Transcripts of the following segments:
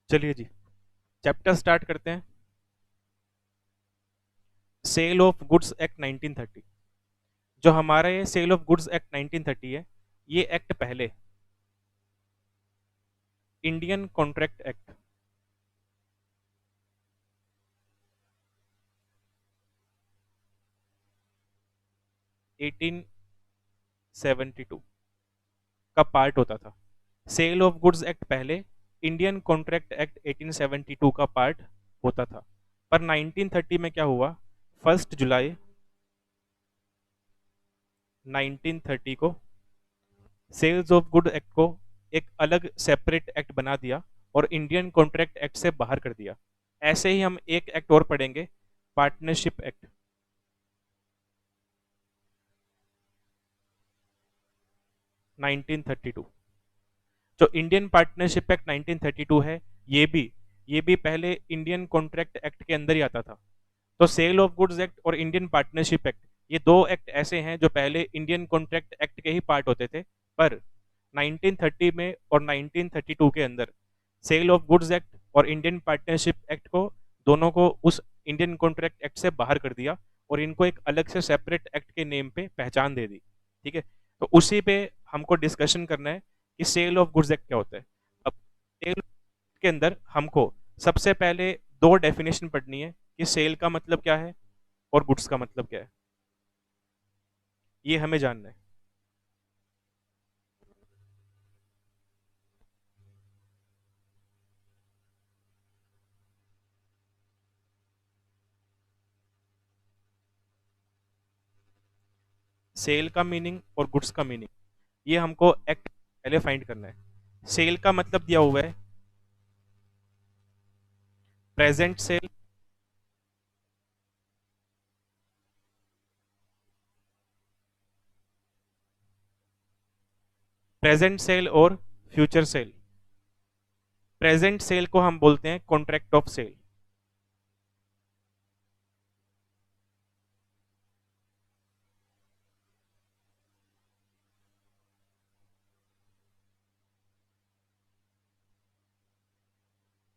चलिए जी, chapter start करते हैं। Sale of goods act 1930। जो हमारा ये सेल ऑफ गुड्स एक्ट 1930 है, ये एक्ट पहले इंडियन कॉन्ट्रैक्ट एक्ट 1872 का पार्ट होता था। सेल ऑफ गुड्स एक्ट पहले इंडियन कॉन्ट्रैक्ट एक्ट 1872 का पार्ट होता था। पर 1930 में क्या हुआ? 1 जुलाई 1930 को सेल्स ऑफ गुड एक्ट को एक अलग सेपरेट एक्ट बना दिया और इंडियन कॉन्ट्रैक्ट एक्ट से बाहर कर दिया। ऐसे ही हम एक एक्ट और पढ़ेंगे, पार्टनरशिप एक्ट 1932। जो इंडियन पार्टनरशिप एक्ट 1932 है, ये भी पहले इंडियन कॉन्ट्रैक्ट एक्ट के अंदर ही आता था। तो सेल ऑफ गुड्स एक्ट और इंडियन पार्टनरशिप एक्ट, ये दो एक्ट ऐसे हैं जो पहले इंडियन कॉन्ट्रैक्ट एक्ट के ही पार्ट होते थे। पर 1930 में और 1932 के अंदर सेल ऑफ गुड्स एक्ट और इंडियन पार्टनरशिप एक्ट को, दोनों को उस इंडियन कॉन्ट्रैक्ट एक्ट से बाहर कर दिया और इनको एक अलग से सेपरेट एक्ट के नेम पे पहचान दे दी। ठीक है, तो उसी पे हमको डिस्कशन करना है कि सेल ऑफ गुड्स एक्ट क्या होता है। अब सेल के अंदर हमको सबसे पहले दो डेफिनेशन पढ़नी है कि सेल का मतलब क्या है और गुड्स का मतलब क्या है, ये हमें जानना है। सेल का मीनिंग और गुड्स का मीनिंग, ये हमको एक्ट पहले फाइंड करना है। सेल का मतलब दिया हुआ है प्रेजेंट सेल, प्रेजेंट सेल और फ्यूचर सेल। प्रेजेंट सेल को हम बोलते हैं कॉन्ट्रैक्ट ऑफ सेल।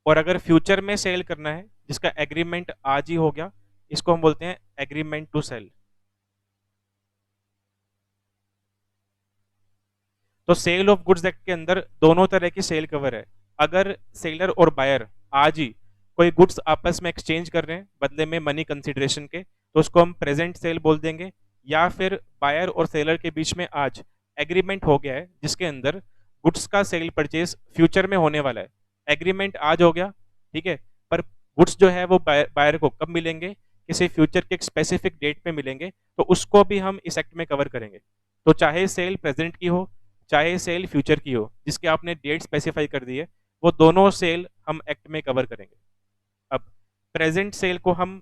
और अगर फ्यूचर में सेल करना है, जिसका एग्रीमेंट आज ही हो गया, इसको हम बोलते हैं एग्रीमेंट टू सेल। तो सेल ऑफ गुड्स एक्ट के अंदर दोनों तरह की सेल कवर है। अगर सेलर और बायर आज ही कोई गुड्स आपस में एक्सचेंज कर रहे हैं बदले में मनी कंसिडरेशन के, तो उसको हम प्रेजेंट सेल बोल देंगे। या फिर बायर और सेलर के बीच में आज एग्रीमेंट हो गया है जिसके अंदर गुड्स का सेल परचेज फ्यूचर में होने वाला है। एग्रीमेंट आज हो गया, ठीक है, पर गुड्स जो है वो बायर को कब मिलेंगे, किसी फ्यूचर के एक स्पेसिफिक डेट पे मिलेंगे, तो उसको भी हम इस एक्ट में कवर करेंगे। तो चाहे सेल प्रेजेंट की हो, चाहे सेल फ्यूचर की हो, जिसके आपने डेट स्पेसिफाई कर दी है, वो दोनों सेल हम एक्ट में कवर करेंगे। अब प्रेजेंट सेल को हम,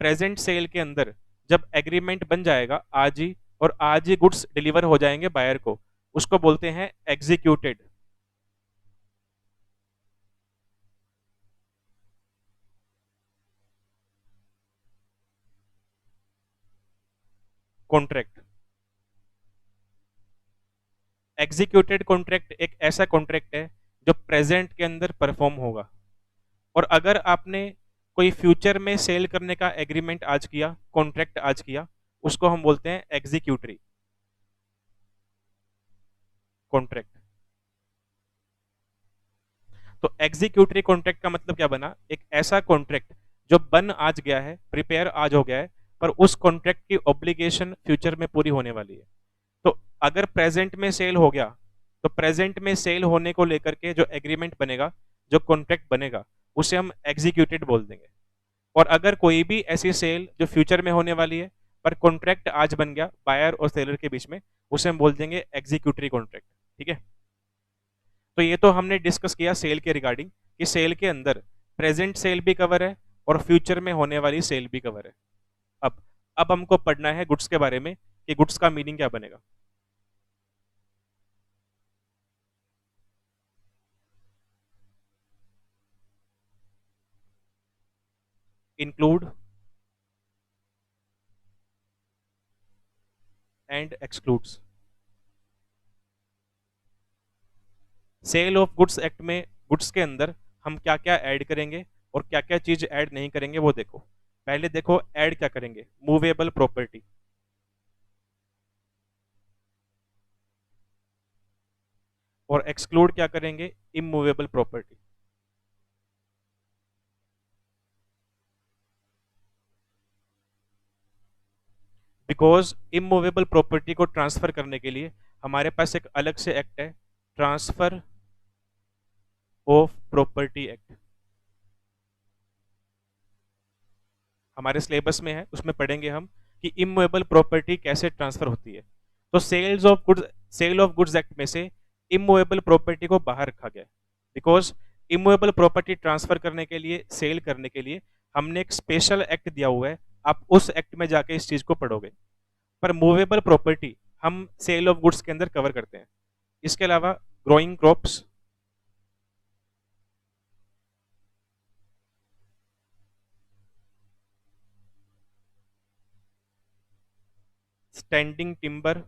प्रेजेंट सेल के अंदर जब एग्रीमेंट बन जाएगा आज ही और आज ही गुड्स डिलीवर हो जाएंगे बायर को, उसको बोलते हैं एग्जीक्यूटेड कॉन्ट्रैक्ट। एग्जीक्यूटेड कॉन्ट्रैक्ट एक ऐसा कॉन्ट्रैक्ट है जो प्रेजेंट के अंदर परफॉर्म होगा। और अगर आपने कोई फ्यूचर में सेल करने का एग्रीमेंट आज किया, कॉन्ट्रैक्ट आज किया, उसको हम बोलते हैं एग्जीक्यूटरी कॉन्ट्रैक्ट। तो एग्जीक्यूटरी कॉन्ट्रैक्ट का मतलब क्या बना? एक ऐसा कॉन्ट्रैक्ट जो बन आज गया है, प्रिपेयर आज हो गया है, पर उस कॉन्ट्रैक्ट की ऑब्लिगेशन फ्यूचर में पूरी होने वाली है। तो अगर प्रेजेंट में सेल हो गया, तो प्रेजेंट में सेल होने को लेकर के जो एग्रीमेंट बनेगा, जो कॉन्ट्रैक्ट बनेगा, उसे हम एग्जीक्यूटेड बोल देंगे। और अगर कोई भी ऐसी सेल जो फ्यूचर में होने वाली है पर कॉन्ट्रैक्ट आज बन गया बायर और सेलर के बीच में, उसे हम बोल देंगे एग्जीक्यूटरी कॉन्ट्रैक्ट। ठीक है, तो ये तो हमने डिस्कस किया सेल के रिगार्डिंग कि सेल के अंदर प्रेजेंट सेल भी कवर है और फ्यूचर में होने वाली सेल भी कवर है। अब अब हमको पढ़ना है गुड्स के बारे में कि गुड्स का मीनिंग क्या बनेगा। Include and excludes. Sale of goods act में गुड्स के अंदर हम क्या क्या ऐड करेंगे और क्या क्या चीज ऐड नहीं करेंगे वो देखो। पहले देखो ऐड क्या करेंगे, मूवेबल प्रॉपर्टी, और एक्सक्लूड क्या करेंगे, immovable property. Because immovable property को ट्रांसफर करने के लिए हमारे पास एक अलग से एक्ट है, ट्रांसफर ऑफ प्रॉपर्टी एक्ट, हमारे सिलेबस में है, उसमें पढ़ेंगे हम कि इमूवेबल प्रॉपर्टी कैसे ट्रांसफर होती है। तो सेल ऑफ गुड्स एक्ट में से इमूवेबल प्रॉपर्टी को बाहर रखा गया, बिकॉज इमूवेबल प्रॉपर्टी ट्रांसफर करने के लिए, सेल करने के लिए हमने एक स्पेशल एक्ट दिया हुआ है, आप उस एक्ट में जाके इस चीज को पढ़ोगे। पर मूवेबल प्रॉपर्टी हम सेल ऑफ गुड्स के अंदर कवर करते हैं। इसके अलावा growing crops, standing timber,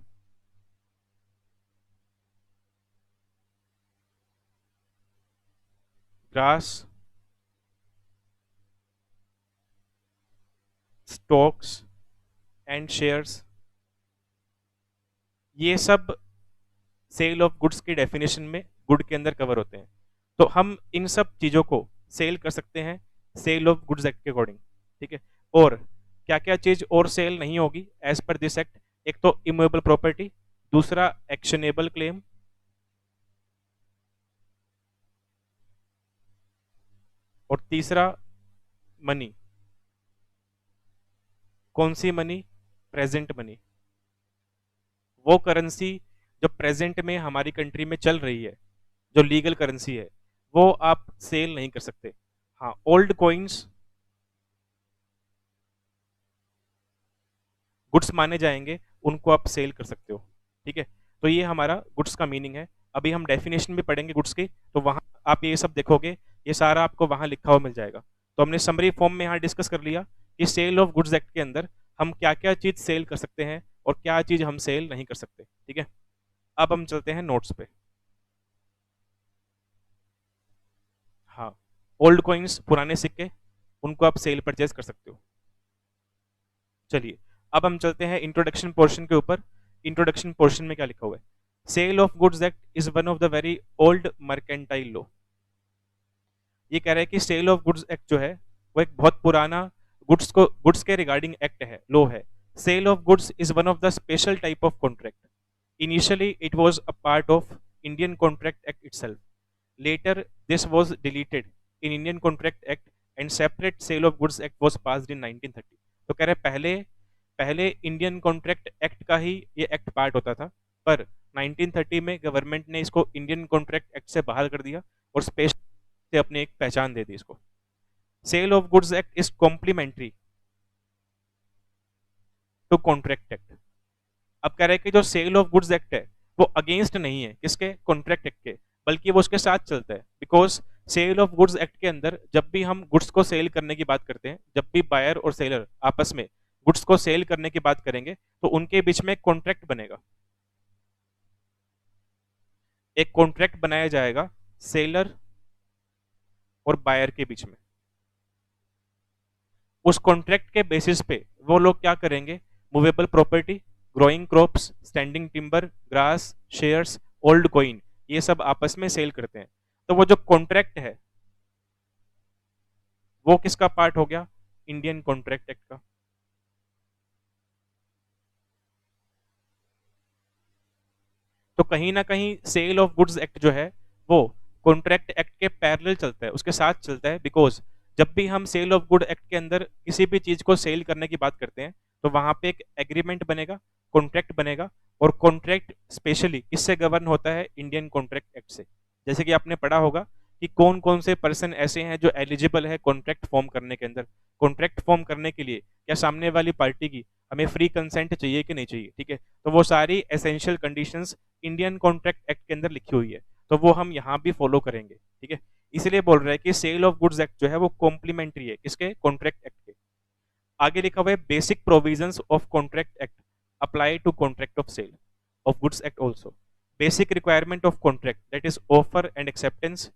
grass, stocks and shares, ये सब सेल ऑफ गुड्स की डेफिनेशन में गुड के अंदर कवर होते हैं। तो हम इन सब चीजों को सेल कर सकते हैं सेल ऑफ गुड्स एक्ट के अकॉर्डिंग, ठीक है। और क्या क्या चीज और सेल नहीं होगी एज पर दिस एक्ट, एक तो इमूवेबल प्रॉपर्टी, दूसरा एक्शनेबल क्लेम, और तीसरा मनी। कौन सी मनी, प्रेजेंट मनी, वो करेंसी जो प्रेजेंट में हमारी कंट्री में चल रही है, जो लीगल करेंसी है, वो आप सेल नहीं कर सकते। हाँ, ओल्ड कॉइन्स गुड्स माने जाएंगे, उनको आप सेल कर सकते हो, ठीक है। तो ये हमारा गुड्स का मीनिंग है। अभी हम डेफिनेशन भी पढ़ेंगे गुड्स की, तो वहां आप ये सब देखोगे, ये सारा आपको वहां लिखा हुआ मिल जाएगा। तो हमने समरी फॉर्म में यहाँ डिस्कस कर लिया कि सेल ऑफ गुड्स एक्ट के अंदर हम क्या क्या चीज सेल कर सकते हैं और क्या चीज हम सेल नहीं कर सकते, ठीक है। अब हम चलते हैं नोट्स पे। हाँ, ओल्ड कॉइन्स, पुराने सिक्के, उनको आप सेल परचेज कर सकते हो। चलिए, अब हम चलते हैं इंट्रोडक्शन पोर्शन के ऊपर। इंट्रोडक्शन पोर्शन में क्या लिखा हुआ है, sale of goods act is one of the very old mercantile law. ये कह रहा है कि सेल ऑफ गुड्स एक्ट जो है वो एक बहुत पुराना गुड्स के रिगार्डिंग एक्ट है, लॉ है। Sale of goods is one of the special type of contract. Initially it was a part of Indian contract act itself. Later, this was deleted in Indian Contract Act and separate Sale of Goods Act was passed in 1930। तो कह रहे पहले पहले Indian contract act का ही ये act part होता था, पर 1930 में गवर्नमेंट ने इसको इंडियन कॉन्ट्रैक्ट एक्ट से बाहर कर दिया और स्पेशल से अपनी एक पहचान दे दी इसको। Sale of goods act is complementary to contract act. अब कह रहे हैं कि जो सेल ऑफ गुड्स एक्ट है वो अगेंस्ट नहीं है किसके, कॉन्ट्रैक्ट एक्ट के, बल्कि वो उसके साथ चलता है। Because sale of goods act के अंदर जब भी हम गुड्स को सेल करने की बात करते हैं, जब भी बायर और सेलर आपस में गुड्स को सेल करने की बात करेंगे, तो उनके बीच में एक कॉन्ट्रैक्ट बनेगा, एक कॉन्ट्रैक्ट बनाया जाएगा सेलर और बायर के बीच में। उस कॉन्ट्रैक्ट के बेसिस पे वो लोग क्या करेंगे, movable property, growing crops, standing timber, grass, shares, old coin, ये सब आपस में सेल करते हैं। तो वो जो कॉन्ट्रैक्ट है वो किसका पार्ट हो गया, इंडियन कॉन्ट्रैक्ट एक्ट का। तो कहीं ना कहीं सेल ऑफ गुड्स एक्ट जो है वो कॉन्ट्रैक्ट एक्ट के पैरेलल चलता है, उसके साथ चलता है। बिकॉज जब भी हम सेल ऑफ गुड एक्ट के अंदर किसी भी चीज को सेल करने की बात करते हैं, तो वहां पे एक एग्रीमेंट बनेगा, कॉन्ट्रैक्ट बनेगा, और कॉन्ट्रैक्ट स्पेशली किससे गवर्न होता है, इंडियन कॉन्ट्रैक्ट एक्ट से। जैसे कि आपने पढ़ा होगा कि कौन कौन से पर्सन ऐसे हैं जो एलिजिबल है कॉन्ट्रैक्ट फॉर्म करने के अंदर। कॉन्ट्रैक्ट फॉर्म करने के लिए क्या सामने वाली पार्टी की हमें फ्री कंसेंट चाहिए कि नहीं चाहिए, ठीक है। तो वो सारी essential conditions Indian contract act के अंदर लिखी हुई है, तो वो हम यहाँ भी फॉलो करेंगे, ठीक है। इसलिए बोल रहा है कि सेल ऑफ गुड्स एक्ट जो है वो कॉम्प्लीमेंट्री है किसके, कॉन्ट्रैक्ट एक्ट के। आगे लिखा हुआ है basic provisions of contract act apply to contract of sale of goods act also. Basic requirement of contract, that is offer and acceptance,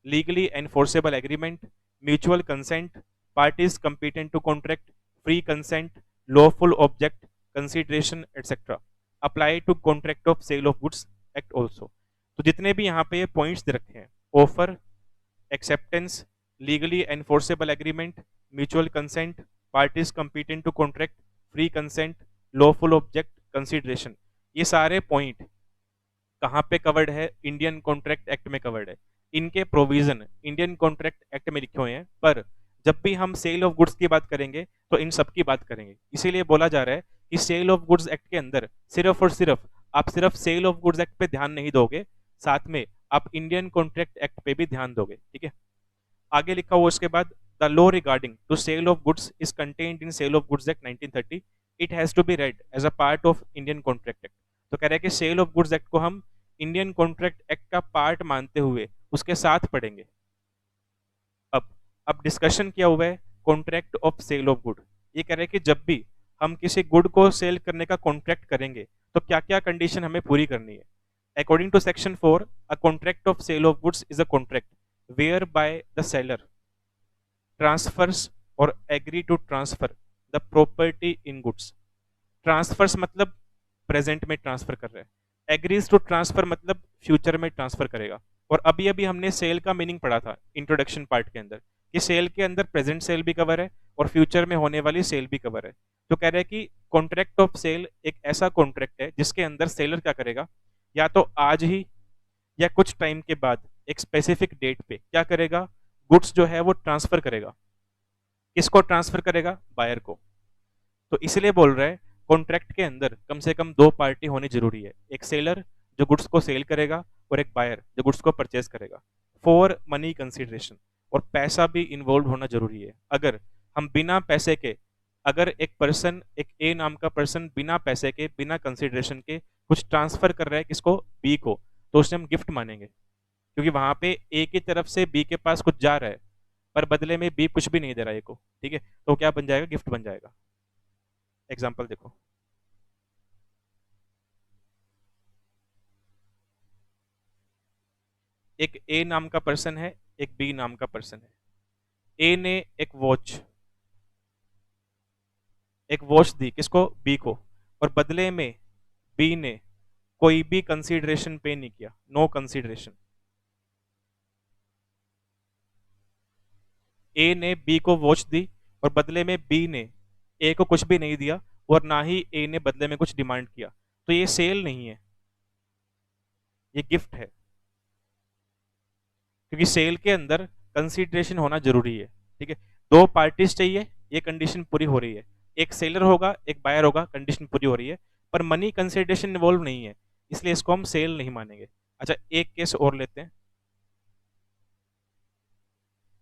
legally enforceable agreement, mutual consent, parties competent to contract, free consent, lawful object, consideration etcetera apply to contract of sale of goods act also. तो जितने भी यहाँ पे ये points दे रखे हैं, offer, acceptance, legally enforceable agreement, mutual consent, parties competent to contract, free consent, lawful object, consideration, ये सारे पॉइंट कहाँ पे कवर्ड है? इंडियन कॉन्ट्रैक्ट एक्ट में कवर्ड है। इनके प्रोविजन इंडियन कॉन्ट्रैक्ट एक्ट में लिखे हुए हैं, पर जब भी हम सेल ऑफ गुड्स की बात करेंगे तो इन सब की बात करेंगे। इसीलिए बोला जा रहा है कि सेल ऑफ गुड्स एक्ट के अंदर सिर्फ और सिर्फ आप सिर्फ सेल ऑफ गुड्स एक्ट पे ध्यान नहीं दोगे, साथ में आप इंडियन कॉन्ट्रैक्ट एक्ट पे भी ध्यान दोगे। ठीक है, आगे लिखा हुआ उसके बाद, the law regarding to sale of goods is contained in sale of goods act 1930, it has to be read as a part of Indian contract act. तो कह रहा है कि सेल ऑफ गुड्स एक्ट को हम इंडियन कॉन्ट्रैक्ट एक्ट का part मानते हुए उसके साथ पढ़ेंगे। अब अब डिस्कशन किया हुआ है contract of sale of good. ये कह रहे हैं कि जब भी हम किसी गुड को सेल करने का कॉन्ट्रैक्ट करेंगे तो क्या क्या कंडीशन हमें पूरी करनी है। According to section 4, a contract of sale of goods is a contract whereby the seller transfers और agree to transfer the property in goods. Transfers मतलब प्रेजेंट में ट्रांसफर कर रहे हैं, एग्रीज टू ट्रांसफर मतलब फ्यूचर में transfer करेगा। और अभी अभी हमने सेल का मीनिंग पढ़ा था इंट्रोडक्शन पार्ट के अंदर कि सेल के अंदर प्रेजेंट सेल भी कवर है और फ्यूचर में होने वाली सेल भी कवर है। तो कह रहे हैं कि कॉन्ट्रैक्ट ऑफ सेल एक ऐसा कॉन्ट्रैक्ट है जिसके अंदर सेलर क्या करेगा, या तो आज ही या कुछ टाइम के बाद एक स्पेसिफिक डेट पे क्या करेगा, गुड्स जो है वो ट्रांसफर करेगा। किसको ट्रांसफर करेगा? बायर को। तो इसलिए बोल रहे हैं कॉन्ट्रैक्ट के अंदर कम से कम दो पार्टी होनी जरूरी है, एक सेलर जो गुड्स को सेल करेगा और एक बायर जो गुड्स को परचेज करेगा, फॉर मनी कंसिडरेशन। और पैसा भी इन्वॉल्व होना जरूरी है। अगर हम बिना पैसे के, अगर एक पर्सन, एक ए नाम का पर्सन बिना पैसे के, बिना कंसिडरेशन के कुछ ट्रांसफर कर रहा है किसको? बी को, तो उसे हम गिफ्ट मानेंगे, क्योंकि वहां पे ए की तरफ से बी के पास कुछ जा रहा है पर बदले में बी कुछ भी नहीं दे रहा है ए को। ठीक है, तो क्या बन जाएगा? गिफ्ट बन जाएगा। एग्जाम्पल देखो, एक ए नाम का पर्सन है, एक बी नाम का पर्सन है। ए ने एक वॉच दी किसको? बी को, और बदले में बी ने कोई भी कंसीडरेशन पे नहीं किया, नो कंसीडरेशन। ए ने बी को वॉच दी और बदले में बी ने ए को कुछ भी नहीं दिया और ना ही ए ने बदले में कुछ डिमांड किया, तो ये सेल नहीं है, ये गिफ्ट है। क्योंकि सेल के अंदर कंसीडरेशन होना जरूरी है। ठीक है, दो पार्टीज चाहिए, ये कंडीशन पूरी हो रही है, एक सेलर होगा एक बायर होगा, कंडीशन पूरी हो रही है, पर मनी कंसीडरेशन इन्वॉल्व नहीं है, इसलिए इसको हम सेल नहीं मानेंगे। अच्छा, एक केस और लेते हैं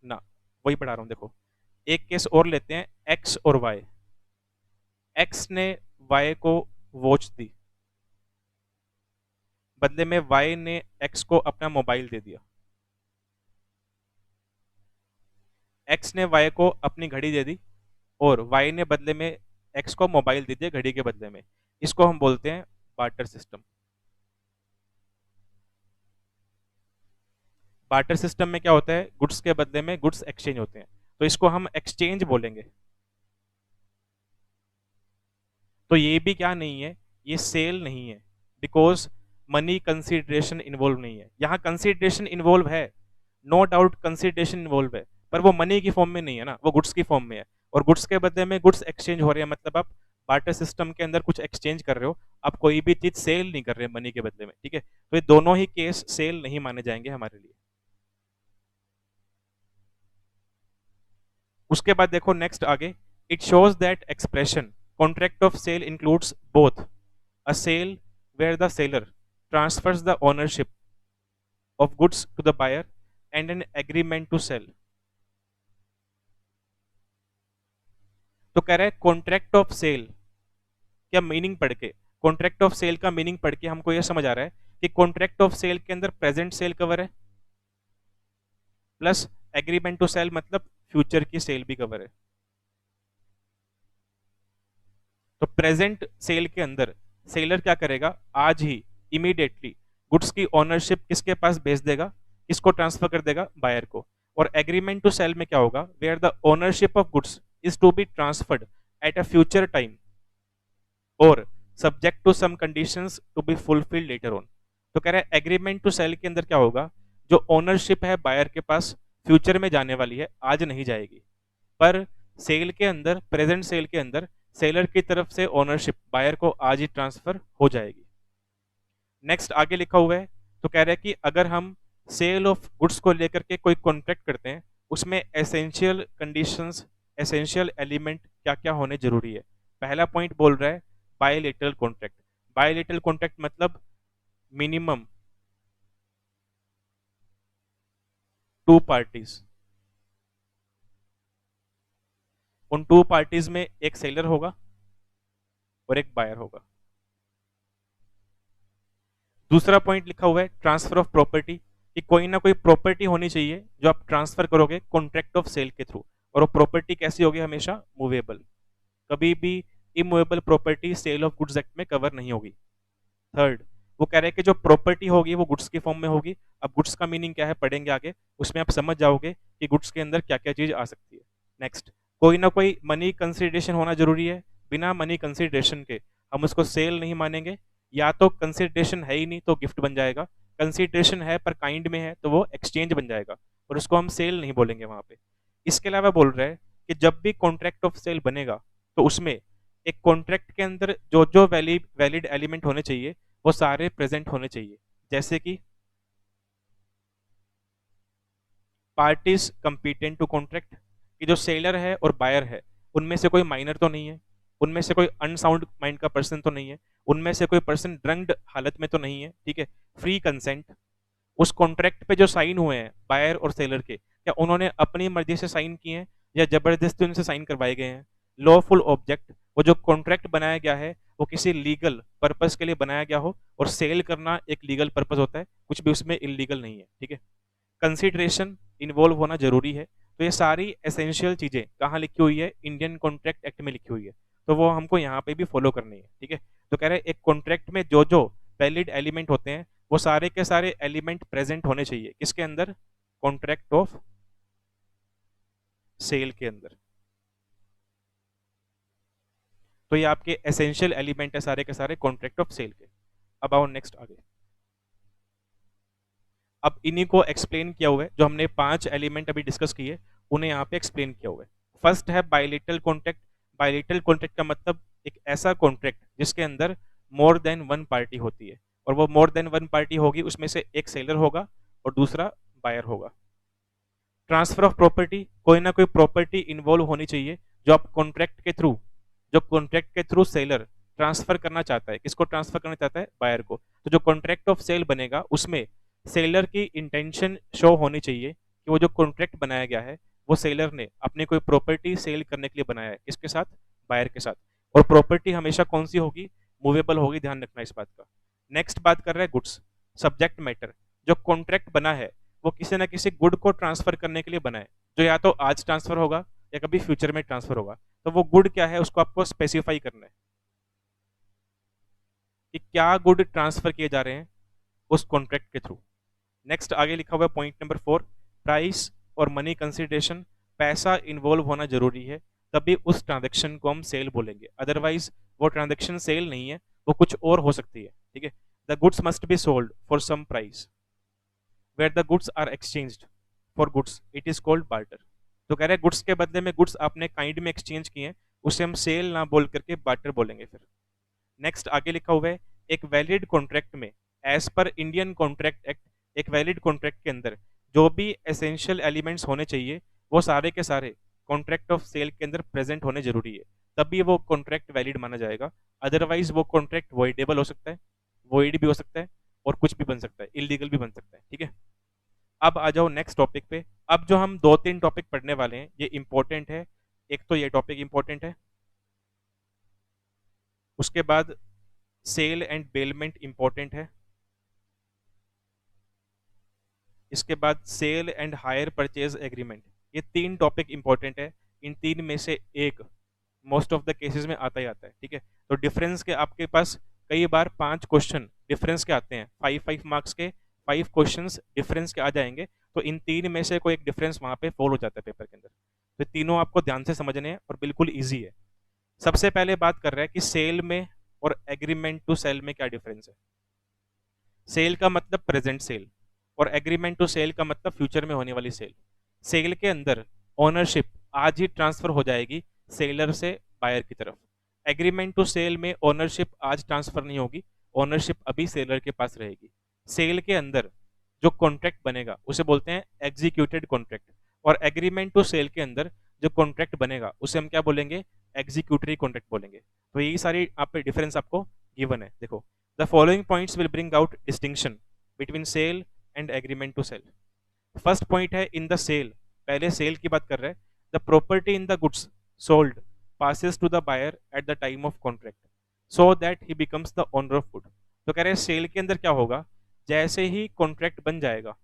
ना, वही पढ़ा रहा हूं देखो। एक केस और लेते हैं, एक्स और वाई। एक्स ने वाई को वॉच दी, बदले में वाई ने एक्स को अपना मोबाइल दे दिया। एक्स ने वाई को अपनी घड़ी दे दी और वाई ने बदले में एक्स को मोबाइल दे दिया घड़ी के बदले में। इसको हम बोलते हैं बार्टर सिस्टम। बार्टर सिस्टम में क्या होता है? गुड्स के बदले में गुड्स एक्सचेंज होते हैं, तो इसको हम एक्सचेंज बोलेंगे। तो ये भी क्या नहीं है, ये सेल नहीं है, बिकॉज मनी कंसिडरेशन इन्वॉल्व नहीं है। यहाँ कंसिडरेशन इन्वॉल्व है, नो डाउट कंसिडरेशन इन्वॉल्व है, पर वो मनी की फॉर्म में नहीं है ना, वो गुड्स की फॉर्म में है। और गुड्स के बदले में गुड्स एक्सचेंज हो रहे हैं, मतलब आप बार्टर सिस्टम के अंदर कुछ एक्सचेंज कर रहे हो, आप कोई भी चीज सेल नहीं कर रहे मनी के बदले में। ठीक है, तो ये दोनों ही केस सेल नहीं माने जाएंगे हमारे लिए। उसके बाद देखो नेक्स्ट आगे, it shows that expression contract of sale includes both a sale where the seller transfers the ownership of goods to the buyer and an agreement to sell। तो कह रहा है कॉन्ट्रैक्ट ऑफ सेल क्या meaning पढ़ के, contract of cell का meaning पढ़ के हमको यह समझ आ रहा है कि कॉन्ट्रैक्ट ऑफ सेल के अंदर प्रेजेंट सेल कवर है, प्लस एग्रीमेंट टू सेल मतलब फ्यूचर की सेल भी कवर है। तो प्रेजेंट सेल के अंदर सेलर क्या करेगा? आज ही इमीडिएटली गुड्स की ओनरशिप किसके पास भेज देगा? इसको ट्रांसफर कर देगा बायर को। और एग्रीमेंट टू सेल में क्या होगा, where the ownership of goods is to be transferred at a future time और subject to some conditions to be fulfilled later on. तो कह रहा है एग्रीमेंट टू सेल के अंदर क्या होगा, जो ओनरशिप है बायर के पास फ्यूचर में जाने वाली है, आज नहीं जाएगी, पर सेल के अंदर, प्रेजेंट सेल के अंदर सेलर की तरफ से ओनरशिप बायर को आज ही ट्रांसफर हो जाएगी। नेक्स्ट आगे लिखा हुआ है, तो कह रहा है कि अगर हम सेल ऑफ गुड्स को लेकर के कोई कॉन्ट्रैक्ट करते हैं, उसमें एसेंशियल कंडीशंस, एसेंशियल एलिमेंट क्या क्या होने जरूरी है। पहला पॉइंट बोल रहा है बायलेटरल कॉन्ट्रैक्ट। बायलेटरल कॉन्ट्रैक्ट मतलब मिनिमम 2 पार्टीज, उन 2 पार्टीज में एक सेलर होगा और एक बायर होगा। दूसरा पॉइंट लिखा हुआ है ट्रांसफर ऑफ प्रॉपर्टी, कि कोई ना कोई प्रॉपर्टी होनी चाहिए जो आप ट्रांसफर करोगे कॉन्ट्रैक्ट ऑफ सेल के थ्रू, और वो प्रॉपर्टी कैसी होगी, हमेशा मूवेबल। कभी भी immovable property sale of goods act में कवर नहीं होगी। थर्ड, वो कह रहे हैं कि जो प्रॉपर्टी होगी वो गुड्स की फॉर्म में होगी। अब गुड्स का मीनिंग क्या है पढ़ेंगे आगे, उसमें आप समझ जाओगे कि गुड्स के अंदर क्या क्या चीज आ सकती है। नेक्स्ट, कोई ना कोई मनी कंसिडरेशन होना जरूरी है। बिना मनी कंसिडरेशन के हम उसको सेल नहीं मानेंगे। या तो कंसिडरेशन है ही नहीं तो गिफ्ट बन जाएगा, कंसिडरेशन है पर काइंड में है तो वो एक्सचेंज बन जाएगा, और उसको हम सेल नहीं बोलेंगे वहां पे। इसके अलावा बोल रहे हैं कि जब भी कॉन्ट्रैक्ट ऑफ सेल बनेगा तो उसमें एक कॉन्ट्रैक्ट के अंदर जो जो वैलिड एलिमेंट होने चाहिए वो सारे प्रेजेंट होने चाहिए। जैसे कि पार्टीज कंपीटेंट टू कॉन्ट्रैक्ट, कि जो सेलर है और बायर है उनमें से कोई माइनर तो नहीं है, उनमें से कोई अनसाउंड माइंड का पर्सन तो नहीं है, उनमें से कोई पर्सन ड्रंक्ड हालत में तो नहीं है, ठीक है। फ्री कंसेंट, उस कॉन्ट्रैक्ट पे जो साइन हुए हैं बायर और सेलर के, क्या उन्होंने अपनी मर्जी से साइन किए हैं या जबरदस्ती उनसे साइन करवाए गए हैं। लॉफुल ऑब्जेक्ट, वो जो कॉन्ट्रैक्ट बनाया गया है वो किसी लीगल पर्पस के लिए बनाया गया हो, और सेल करना एक लीगल पर्पस होता है, कुछ भी उसमें इलीगल नहीं है, ठीक है। कंसिडरेशन इन्वॉल्व होना जरूरी है। तो ये सारी एसेंशियल चीजें कहाँ लिखी हुई है, इंडियन कॉन्ट्रैक्ट एक्ट में लिखी हुई है, तो वो हमको यहाँ पे भी फॉलो करनी है, ठीक है। तो कह रहे हैं एक कॉन्ट्रैक्ट में जो जो वैलिड एलिमेंट होते हैं वो सारे के सारे एलिमेंट प्रेजेंट होने चाहिए, किसके अंदर, कॉन्ट्रैक्ट ऑफ सेल के अंदर। तो ये आपके एसेंशियल एलिमेंट है सारे के सारे कॉन्ट्रैक्ट ऑफ सेल के। अब आओ नेक्स्ट आगे। अब इन्हीं को एक्सप्लेन किया हुआ है, जो हमने 5 एलिमेंट अभी डिस्कस किए उन्हें यहाँ पे एक्सप्लेन किया हुआ है। फर्स्ट है बायलेटरल कॉन्ट्रैक्ट। बायलेटरल कॉन्ट्रैक्ट का मतलब एक ऐसा कॉन्ट्रैक्ट जिसके अंदर मोर देन वन पार्टी होती है, और वो मोर देन वन पार्टी होगी, उसमें से एक सेलर होगा और दूसरा बायर होगा। ट्रांसफर ऑफ प्रॉपर्टी, कोई ना कोई प्रॉपर्टी इन्वॉल्व होनी चाहिए जो आप कॉन्ट्रैक्ट के थ्रू, जो कॉन्ट्रैक्ट के थ्रू सेलर ट्रांसफर करना चाहता है, किसको ट्रांसफर करना चाहता है, बायर को। तो जो कॉन्ट्रैक्ट ऑफ सेल बनेगा उसमें सेलर की इंटेंशन शो होनी चाहिए कि वो जो कॉन्ट्रैक्ट बनाया गया है वो सेलर ने अपनी कोई प्रॉपर्टी सेल करने के लिए बनाया है, किसके साथ, बायर के साथ। और प्रॉपर्टी हमेशा कौन सी होगी, मूवेबल होगी, ध्यान रखना इस बात का। नेक्स्ट बात कर रहे हैं गुड्स। सब्जेक्ट मैटर, जो कॉन्ट्रैक्ट बना है वो किसी ना किसी गुड को ट्रांसफर करने के लिए बना है, जो या तो आज ट्रांसफर होगा या कभी फ्यूचर में ट्रांसफर होगा। तो वो गुड क्या है उसको आपको स्पेसिफाई करना है कि क्या गुड ट्रांसफर किए जा रहे हैं उस कॉन्ट्रैक्ट के थ्रू। नेक्स्ट आगे लिखा हुआ है पॉइंट नंबर 4, प्राइस और मनी कंसिडरेशन। पैसा इन्वॉल्व होना जरूरी है, तभी उस ट्रांजेक्शन को हम सेल बोलेंगे, अदरवाइज वो ट्रांजेक्शन सेल नहीं है, वो कुछ और हो सकती है, ठीक है। The goods must be sold for some price where the goods are exchanged for goods, it is called barter. तो कह रहे हैं गुड्स के बदले में गुड्स आपने काइंड में एक्सचेंज किए हैं, उसे हम सेल ना बोल करके बार्टर बोलेंगे फिर। नेक्स्ट आगे लिखा हुआ है एक वैलिड कॉन्ट्रैक्ट में, as per Indian contract act, एक वैलिड कॉन्ट्रैक्ट के अंदर जो भी एसेंशियल एलिमेंट्स होने चाहिए वो सारे के सारे कॉन्ट्रैक्ट ऑफ सेल के अंदर प्रेजेंट होने जरूरी है, तभी वो कॉन्ट्रैक्ट वैलिड माना जाएगा। अदरवाइज वो कॉन्ट्रैक्ट वॉइडेबल हो सकता है, वॉइड भी हो सकता है, और कुछ भी बन सकता है, इलीगल भी बन सकता है, ठीक है। अब आ जाओ नेक्स्ट टॉपिक पे। अब जो हम 2-3 टॉपिक पढ़ने वाले हैं ये इंपॉर्टेंट है। एक तो ये टॉपिक इंपॉर्टेंट है, उसके बाद सेल एंड बेलमेंट इंपॉर्टेंट है, इसके बाद sale and hire purchase agreement. ये 3 टॉपिक इंपॉर्टेंट है, इन 3 में से एक मोस्ट ऑफ द केसेस में आता ही आता है, ठीक है। तो डिफरेंस के आपके पास कई बार 5 क्वेश्चन डिफरेंस के आते हैं, 5-5 मार्क्स के, 5 क्वेश्चंस डिफरेंस के आ जाएंगे, तो इन 3 में से कोई एक डिफरेंस वहाँ पे फॉल हो जाता है पेपर के अंदर। तो तीनों आपको ध्यान से समझने हैं और बिल्कुल ईज़ी है। सबसे पहले बात कर रहा है कि सेल में और एग्रीमेंट टू सेल में क्या डिफरेंस है। सेल का मतलब प्रेजेंट सेल और एग्रीमेंट टू सेल का मतलब फ्यूचर में होने वाली सेल। सेल के अंदर ओनरशिप आज ही ट्रांसफर हो जाएगी सेलर से बायर की तरफ। एग्रीमेंट टू सेल में ओनरशिप आज ट्रांसफर नहीं होगी, ओनरशिप अभी सेलर के पास रहेगी। सेल के अंदर जो कॉन्ट्रैक्ट बनेगा उसे बोलते हैं एग्जीक्यूटेड कॉन्ट्रैक्ट, और एग्रीमेंट टू सेल के अंदर जो कॉन्ट्रैक्ट बनेगा उसे हम क्या बोलेंगे, एग्जीक्यूटरी कॉन्ट्रैक्ट बोलेंगे। तो यही सारी आप डिफरेंस आपको गिवन है। देखो, the following points will bring out distinction between sale and agreement to sell. First point है इन द सेल, पहले सेल की बात कर रहे हैं। The property in the goods sold passes to the buyer at the time of contract so that he becomes the owner of good। तो कह रहे हैं सेल के अंदर क्या होगा, जैसे ही कॉन्ट्रैक्ट बन जाएगा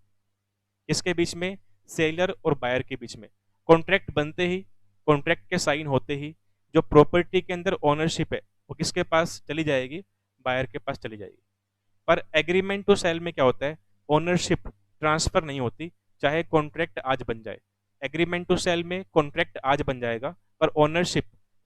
किसके बीच में, सेलर और बायर के बीच में। कॉन्ट्रैक्ट बनते ही, कॉन्ट्रैक्ट के साइन होते ही जो प्रॉपर्टी के अंदर ओनरशिप है वो किसके पास चली जाएगी, बायर के पास चली जाएगी। पर एग्रीमेंट टू सेल में क्या होता है, ओनरशिप ट्रांसफर नहीं होती चाहे कॉन्ट्रैक्ट आज बन जाए। एग्रीमेंट टू सेल में कॉन्ट्रैक्ट आज बन जाएगा पर ओनरशिप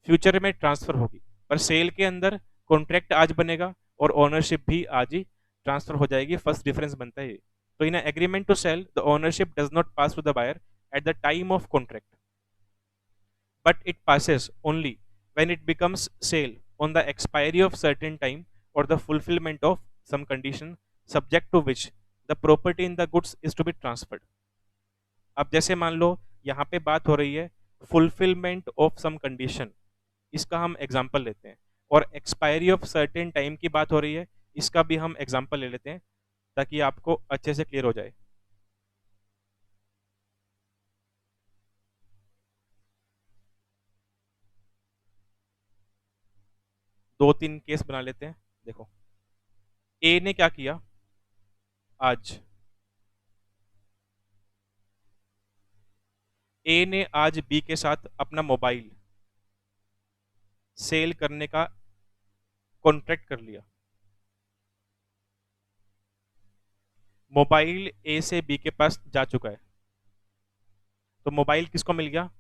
फ्यूचर में ट्रांसफर होगी। पर सेल के अंदर कॉन्ट्रैक्ट आज बनेगा और ओनरशिप भी आज ही ट्रांसफर हो जाएगी। फर्स्ट डिफरेंस बनता है ये। तो in agreement to sell the ownership does not pass to the buyer at the time of contract, but it passes only when it becomes sale on the expiry of certain time or the fulfillment of some condition subject to which the property in the goods is to be transferred। अब जैसे मान लो यहाँ पे बात हो रही है fulfilment of some condition, इसका हम एग्जांपल लेते हैं, और एक्सपायरी ऑफ सर्टेन टाइम की बात हो रही है, इसका भी हम एग्जांपल ले लेते हैं ताकि आपको अच्छे से क्लियर हो जाए। दो तीन केस बना लेते हैं। देखो, ए ने क्या किया, आज ए ने आज बी के साथ अपना मोबाइल सेल करने का कॉन्ट्रैक्ट कर लिया। मोबाइल ए से बी के पास जा चुका है, तो मोबाइल किसको मिल गया,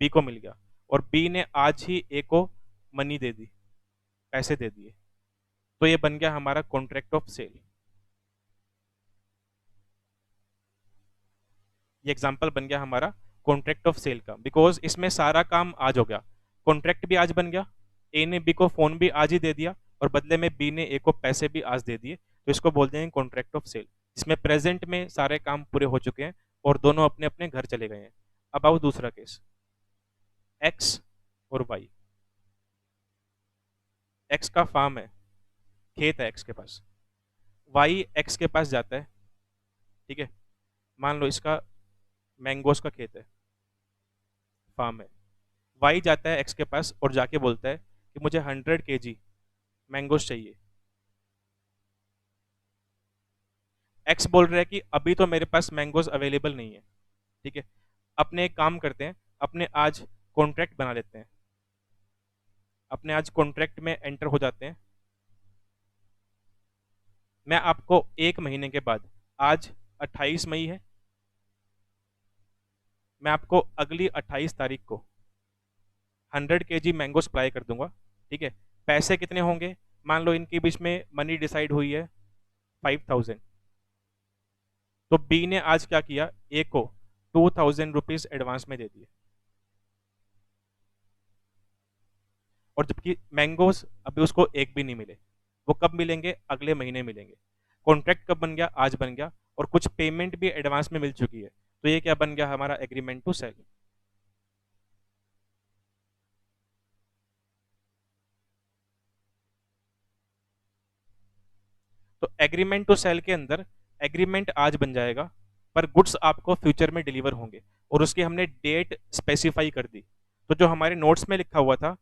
बी को मिल गया, और बी ने आज ही ए को मनी दे दी, पैसे दे दिए। तो ये बन गया हमारा कॉन्ट्रैक्ट ऑफ सेल। ये एग्जांपल बन गया हमारा कॉन्ट्रैक्ट ऑफ सेल का, बिकॉज इसमें सारा काम आज हो गया। कॉन्ट्रैक्ट भी आज बन गया, ए ने बी को फोन भी आज ही दे दिया और बदले में बी ने ए को पैसे भी आज दे दिए। तो इसको बोलते हैं कॉन्ट्रैक्ट ऑफ सेल, इसमें प्रेजेंट में सारे काम पूरे हो चुके हैं और दोनों अपने अपने घर चले गए हैं। अब आओ दूसरा केस, एक्स और वाई। एक्स का फार्म है, खेत है एक्स के पास, वाई एक्स के पास जाता है, ठीक है, मान लो इसका मैंगोस का खेत है, फार्म है। वाई जाता है एक्स के पास और जाके बोलता है कि मुझे 100 kg मैंगोस चाहिए। एक्स बोल रहा है कि अभी तो मेरे पास मैंगोस अवेलेबल नहीं है, ठीक है, अपने एक काम करते हैं, अपने आज कॉन्ट्रैक्ट बना लेते हैं, अपने आज कॉन्ट्रैक्ट में एंटर हो जाते हैं। मैं आपको एक महीने के बाद, आज 28 मई है, मैं आपको अगली 28 तारीख को 100 kg मैंगो सप्लाई कर दूंगा, ठीक है। पैसे कितने होंगे, मान लो इनके बीच में मनी डिसाइड हुई है 5000। तो बी ने आज क्या किया, ए को 2000 रुपीज एडवांस में दे दिए, और जबकि मैंगोस अभी उसको एक भी नहीं मिले, वो कब मिलेंगे, अगले महीने मिलेंगे। कॉन्ट्रैक्ट कब बन गया, आज बन गया, और कुछ पेमेंट भी एडवांस में मिल चुकी है। तो ये क्या बन गया हमारा, एग्रीमेंट टू सेल। तो एग्रीमेंट टू सेल के अंदर एग्रीमेंट आज बन जाएगा पर गुड्स आपको फ्यूचर में डिलीवर होंगे, और उसकी हमने डेट स्पेसिफाई कर दी। तो जो हमारे नोट्स में लिखा हुआ था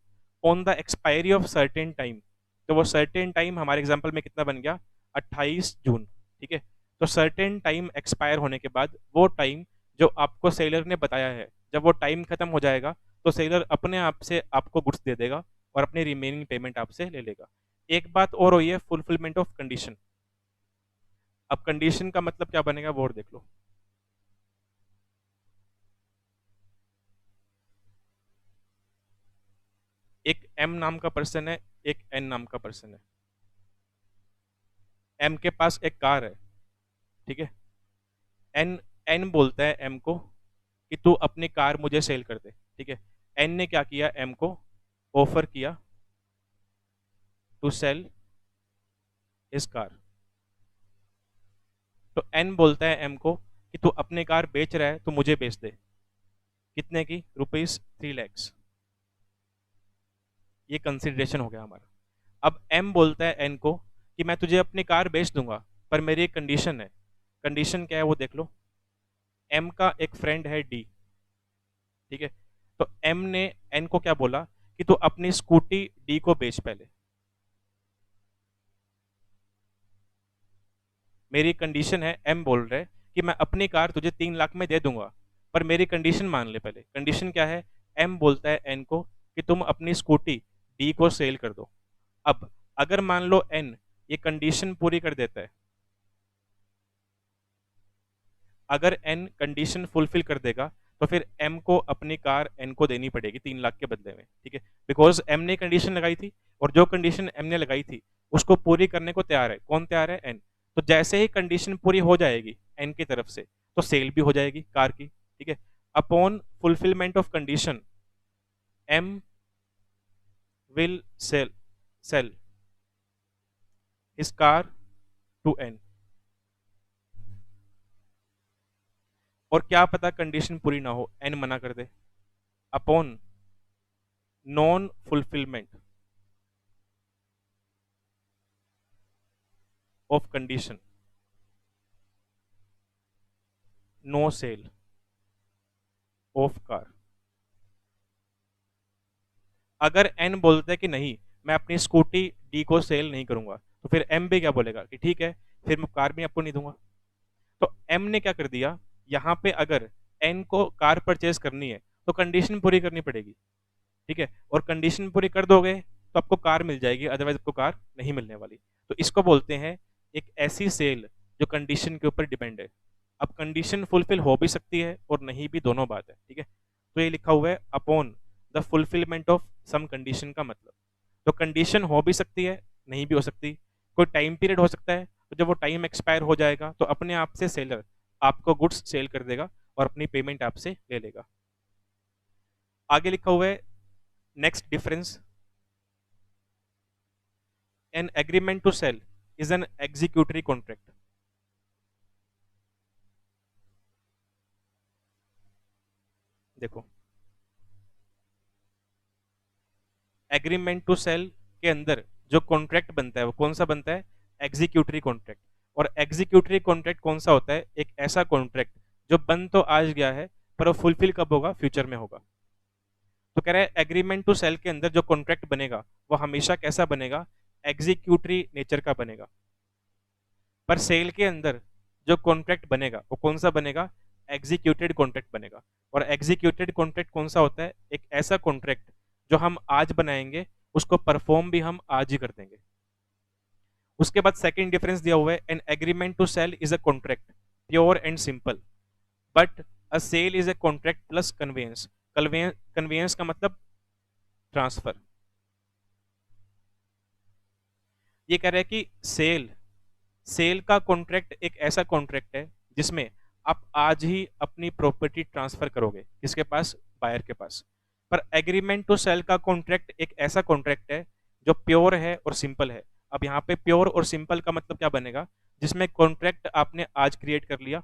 on the expiry of certain time, तो वो सर्टेन टाइम हमारे एग्जाम्पल में कितना बन गया, 28 जून, ठीक है। तो सर्टेन टाइम एक्सपायर होने के बाद वो टाइम जो आपको सेलर ने बताया है, जब वो टाइम खत्म हो जाएगा तो सेलर अपने आप से आपको गुड्स दे देगा और अपनी रिमेनिंग पेमेंट आपसे ले लेगा। एक बात और हुई है, फुलफिलमेंट ऑफ कंडीशन। अब कंडीशन का मतलब क्या बनेगा वो और देख लो। एक एम नाम का पर्सन है, एक एन नाम का पर्सन है। एम के पास एक कार है, ठीक है। एन एन बोलता है एम को कि तू अपनी कार मुझे सेल कर दे, ठीक है। एन ने क्या किया, एम को ऑफर किया टू सेल इस कार। तो एन बोलता है एम को कि तू अपनी कार बेच रहा है तो मुझे बेच दे। कितने की? ₹3 लाख। ये कंसिडरेशन हो गया हमारा। अब एम बोलता है एन को कि मैं तुझे अपनी कार बेच दूंगा, पर मेरी एक कंडीशन है। कंडीशन क्या है वो देख लो। एम का एक फ्रेंड है डी, ठीक है। तो एम ने एन को क्या बोला कि तू अपनी स्कूटी डी को बेच पहले। मेरी कंडीशन है, एम बोल रहे कि मैं अपनी कार तुझे 3 लाख में दे दूंगा, पर मेरी कंडीशन मान ले पहले। कंडीशन क्या है? एम बोलता है एन को कि तुम अपनी स्कूटी डी को सेल कर दो। अब अगर मान लो एन ये कंडीशन पूरी कर देता है, अगर एन कंडीशन फुलफिल कर देगा तो फिर एम को अपनी कार एन को देनी पड़ेगी 3 लाख के बदले में, ठीक है। बिकॉज एम ने कंडीशन लगाई थी, और जो कंडीशन एम ने लगाई थी उसको पूरी करने को तैयार है। कौन तैयार है? एन। तो जैसे ही कंडीशन पूरी हो जाएगी एन की तरफ से, तो सेल भी हो जाएगी कार की, ठीक है। Upon fulfilment of condition, M will sell his car to N. और क्या पता कंडीशन पूरी ना हो, एन मना कर दे। Upon non fulfillment of condition, no sale of car. अगर एन बोलता है कि नहीं, मैं अपनी स्कूटी डी को सेल नहीं करूंगा, तो फिर एम भी क्या बोलेगा कि ठीक है, फिर मैं कार भी आपको नहीं दूंगा। तो एम ने क्या कर दिया, यहाँ पे अगर एन को कार परचेज करनी है तो कंडीशन पूरी करनी पड़ेगी, ठीक है। और कंडीशन पूरी कर दोगे तो आपको कार मिल जाएगी, अदरवाइज आपको कार नहीं मिलने वाली। तो इसको बोलते हैं एक ऐसी सेल जो कंडीशन के ऊपर डिपेंड है। अब कंडीशन फुलफिल हो भी सकती है और नहीं भी, दोनों बात है, ठीक है। तो ये लिखा हुआ है upon the fulfilment of some condition का मतलब। तो कंडीशन हो भी सकती है, नहीं भी हो सकती। कोई टाइम पीरियड हो सकता है, तो जब वो टाइम एक्सपायर हो जाएगा तो अपने आप से सेलर आपको गुड्स सेल कर देगा और अपनी पेमेंट आपसे ले लेगा। आगे लिखा हुआ है next difference, an agreement to sell is an executory contract. देखो, एग्रीमेंट टू सेल के अंदर जो कॉन्ट्रैक्ट बनता है वो कौन सा बनता है? Executory contract. और एग्जीक्यूटरी कॉन्ट्रैक्ट कौन सा होता है? एक ऐसा कॉन्ट्रैक्ट जो बन तो आज गया है, पर वो फुलफिल कब होगा? फ्यूचर में होगा। तो कह रहा है एग्रीमेंट टू सेल के अंदर जो कॉन्ट्रैक्ट बनेगा वो हमेशा कैसा बनेगा? एग्जीक्यूटरी नेचर का बनेगा। पर सेल के अंदर जो कॉन्ट्रैक्ट बनेगा वो कौन सा बनेगा? एग्जीक्यूटेड कॉन्ट्रैक्ट बनेगा। और एग्जीक्यूटेड कॉन्ट्रैक्ट कौन सा होता है? एक ऐसा कॉन्ट्रैक्ट जो हम आज बनाएंगे, उसको परफॉर्म भी हम आज ही कर देंगे। उसके बाद सेकंड डिफरेंस दिया हुआ है, an agreement to sell is a contract pure and simple, but a sale is a contract plus conveyance. Conveyance का मतलब ट्रांसफर। ये कह रहे हैं कि सेल सेल का कॉन्ट्रैक्ट एक ऐसा कॉन्ट्रैक्ट है जिसमें आप आज ही अपनी प्रॉपर्टी ट्रांसफर करोगे, किसके पास? बायर के पास। पर एग्रीमेंट टू सेल का कॉन्ट्रैक्ट एक ऐसा कॉन्ट्रैक्ट है जो प्योर है और सिंपल है। अब यहाँ पे प्योर और सिंपल का मतलब क्या बनेगा? जिसमें कॉन्ट्रैक्ट आपने आज क्रिएट कर लिया,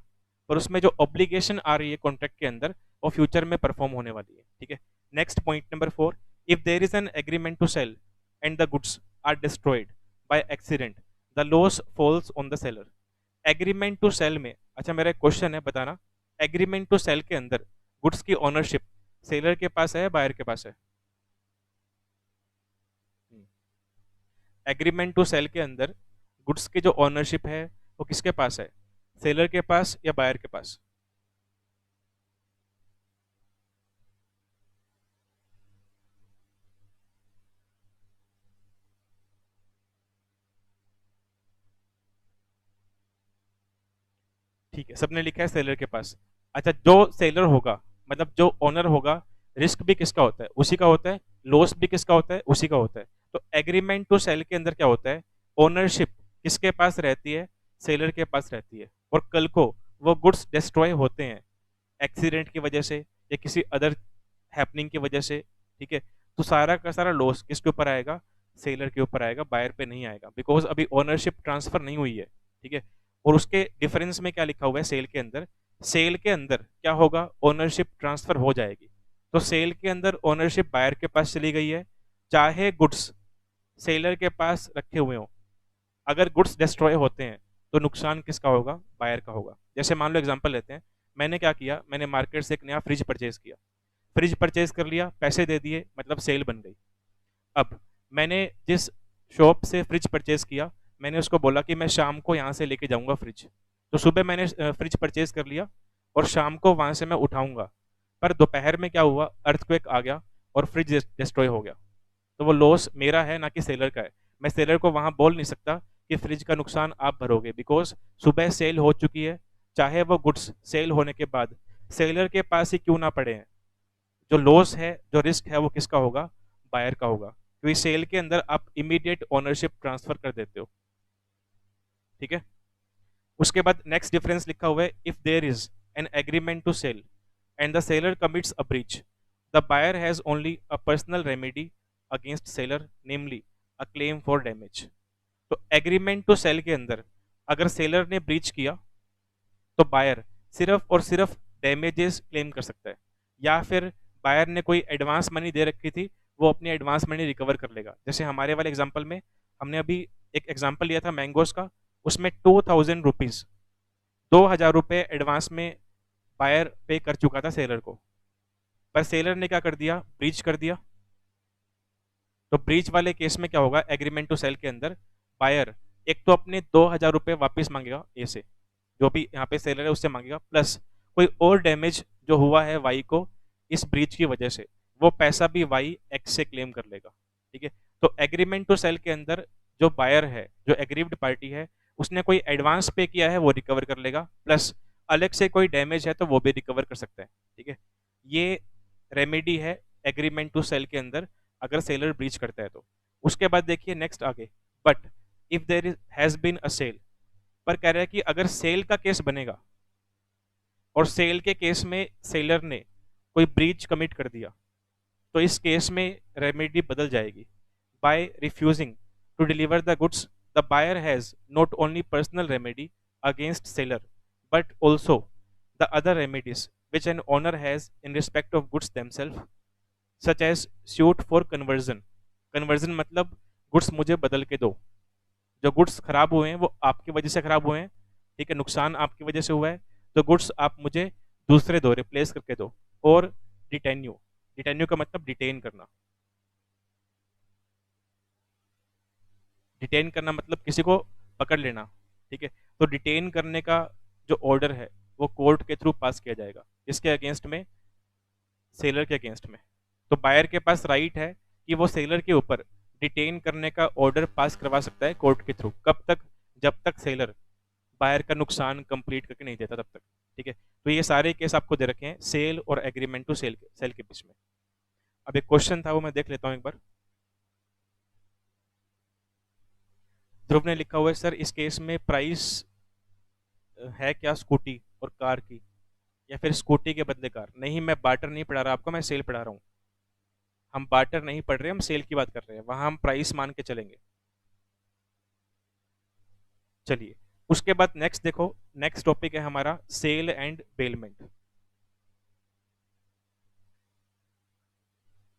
पर उसमें जो ऑब्लिगेशन आ रही है कॉन्ट्रैक्ट के अंदर वो फ्यूचर में परफॉर्म होने वाली है, ठीक है। Next point number 4, if there is an agreement to sell and the goods are destroyed by accident, the loss falls on the seller. Agreement to sell में, अच्छा मेरा एक क्वेश्चन है, बताना। एग्रीमेंट टू सेल के अंदर गुड्स की ownership seller के पास है या बायर के पास है? एग्रीमेंट टू सेल के अंदर गुड्स की जो ओनरशिप है वो किसके पास है? सेलर के पास या बायर के पास? ठीक है, सबने लिखा है सेलर के पास। अच्छा, जो सेलर होगा, मतलब जो ओनर होगा, रिस्क भी किसका होता है? उसी का होता है। लॉस भी किसका होता है? उसी का होता है। तो एग्रीमेंट टू सेल के अंदर क्या होता है? ओनरशिप किसके पास रहती है? सेलर के पास रहती है। और कल को वो गुड्स डिस्ट्रॉय होते हैं एक्सीडेंट की वजह से या किसी अदर हैपनिंग की वजह से, ठीक है, तो सारा का सारा लॉस किसके ऊपर आएगा? सेलर के ऊपर आएगा, बायर पे नहीं आएगा, बिकॉज अभी ओनरशिप ट्रांसफर नहीं हुई है। ठीक है। और उसके डिफरेंस में क्या लिखा हुआ है सेल के अंदर? सेल के अंदर क्या होगा? ओनरशिप ट्रांसफर हो जाएगी। तो सेल के अंदर ओनरशिप बायर के पास चली गई है, चाहे गुड्स सेलर के पास रखे हुए हो। अगर गुड्स डिस्ट्रॉय होते हैं तो नुकसान किसका होगा? बायर का होगा। जैसे मान लो एग्जांपल लेते हैं, मैंने क्या किया, मैंने मार्केट से एक नया फ्रिज परचेज किया। फ्रिज परचेज कर लिया, पैसे दे दिए, मतलब सेल बन गई। अब मैंने जिस शॉप से फ्रिज परचेज किया, मैंने उसको बोला कि मैं शाम को यहाँ से लेके जाऊंगा फ्रिज। तो सुबह मैंने फ्रिज परचेज कर लिया और शाम को वहां से मैं उठाऊंगा। पर दोपहर में क्या हुआ? अर्थक्वेक आ गया और फ्रिज डिस्ट्रॉय हो गया। तो वो लॉस मेरा है, ना कि सेलर का है। मैं सेलर को वहां बोल नहीं सकता कि फ्रिज का नुकसान आप भरोगे, बिकॉज सुबह सेल हो चुकी है। चाहे वो गुड्स सेल होने के बाद सेलर के पास ही क्यों ना पड़े हैं, जो लॉस है, जो रिस्क है, वो किसका होगा? बायर का होगा, क्योंकि सेल के अंदर आप इमीडिएट ओनरशिप ट्रांसफर कर देते हो। ठीक है। उसके बाद नेक्स्ट डिफरेंस लिखा हुआ है, if there is an agreement to sell and the seller commits a breach, the buyer has only a personal remedy against seller, namely a claim for damage. तो एग्रीमेंट टू सेल के अंदर अगर seller ने breach किया तो buyer सिर्फ और सिर्फ डैमेजेस क्लेम कर सकता है, या फिर बायर ने कोई एडवांस मनी दे रखी थी, वो अपनी एडवांस मनी रिकवर कर लेगा। जैसे हमारे वाले एग्जांपल में हमने अभी एक एग्जांपल लिया था मैंगोस का, उसमें 2000 रुपीज, 2000 रुपये एडवांस में बायर पे कर चुका था सेलर को। पर सेलर ने क्या कर दिया? ब्रीच कर दिया। तो ब्रीच वाले केस में क्या होगा? एग्रीमेंट टू सेल के अंदर बायर एक तो अपने 2000 रुपये वापस मांगेगा ए से, जो भी यहाँ पे सेलर है उससे मांगेगा, प्लस कोई और डैमेज जो हुआ है वाई को इस ब्रीच की वजह से, वो पैसा भी वाई एक्स से क्लेम कर लेगा। ठीक है। तो एग्रीमेंट टू सेल के अंदर जो बायर है, जो एग्रीव्ड पार्टी है, उसने कोई एडवांस पे किया है वो रिकवर कर लेगा, प्लस अलग से कोई डैमेज है तो वो भी रिकवर कर सकता है। ठीक है। ये रेमेडी है एग्रीमेंट टू सेल के अंदर, अगर सेलर ब्रीच करता है तो। उसके बाद देखिए नेक्स्ट आगे, but if there is has been a sale, पर कह रहा है कि अगर सेल का केस बनेगा और सेल के केस में सेलर ने कोई ब्रीच कमिट कर दिया, तो इस केस में रेमेडी बदल जाएगी। By refusing to deliver the goods, the buyer has not only personal remedy against seller but also the other remedies which an owner has in respect of goods themselves, such as suit for conversion. Conversion मतलब goods मुझे बदल के दो। जो goods खराब हुए हैं वो आपकी वजह से खराब हुए हैं, ठीक है, नुकसान आपकी वजह से हुआ है, तो गुड्स आप मुझे दूसरे दो, रिप्लेस करके दो। और डिटेन्यू, डिटेन्यू का मतलब डिटेन करना। डिटेन करना मतलब किसी को पकड़ लेना। ठीक है। तो डिटेन करने का जो ऑर्डर है वो कोर्ट के थ्रू पास किया जाएगा, इसके अगेंस्ट में? सेलर के अगेंस्ट में। तो बायर के पास राइट है कि वो सेलर के ऊपर डिटेन करने का ऑर्डर पास करवा सकता है कोर्ट के थ्रू। कब तक? जब तक सेलर बायर का नुकसान कंप्लीट करके नहीं देता तब तक। ठीक है। तो ये सारे केस आपको दे रखे हैं सेल और एग्रीमेंट टू सेल के बीच में। अब एक क्वेश्चन था वो मैं देख लेता हूँ एक बार। ध्रुव ने लिखा हुआ है, सर इस केस में प्राइस है क्या स्कूटी और कार की, या फिर स्कूटी के बदले कार? नहीं, मैं बार्टर नहीं पढ़ा रहा आपको, मैं सेल पढ़ा रहा हूँ। हम बार्टर नहीं पढ़ रहे, हम सेल की बात कर रहे हैं, वहां हम प्राइस मान के चलेंगे। चलिए, उसके बाद नेक्स्ट देखो, नेक्स्ट टॉपिक है हमारा sale and bailment.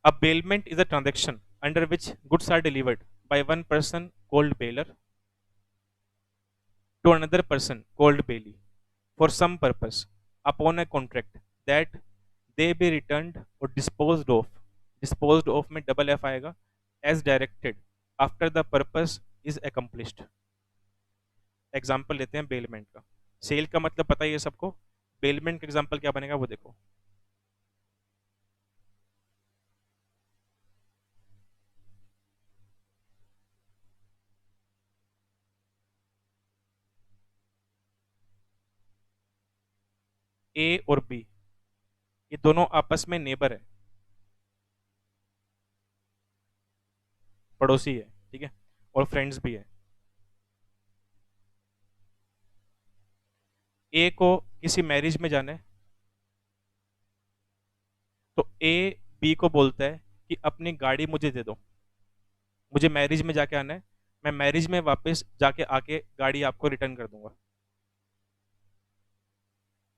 A bailment is a transaction under which goods are delivered by one person called bailer to another person called bailee for some purpose upon a contract that they be returned or disposed of. Disposed of में double F आएगा, as directed after the purpose is accomplished. Example लेते हैं bailment का। Cell का मतलब पता ही है सबको, बेलमेंट का एग्जाम्पल क्या बनेगा वो देखो। ए और बी ये दोनों आपस में नेबर है, पड़ोसी है, ठीक है, और फ्रेंड्स भी है। ए को किसी मैरिज में जाना है, तो ए बी को बोलता है कि अपनी गाड़ी मुझे दे दो, मुझे मैरिज में जाके आना है, मैं मैरिज में वापस जाके आके गाड़ी आपको रिटर्न कर दूंगा।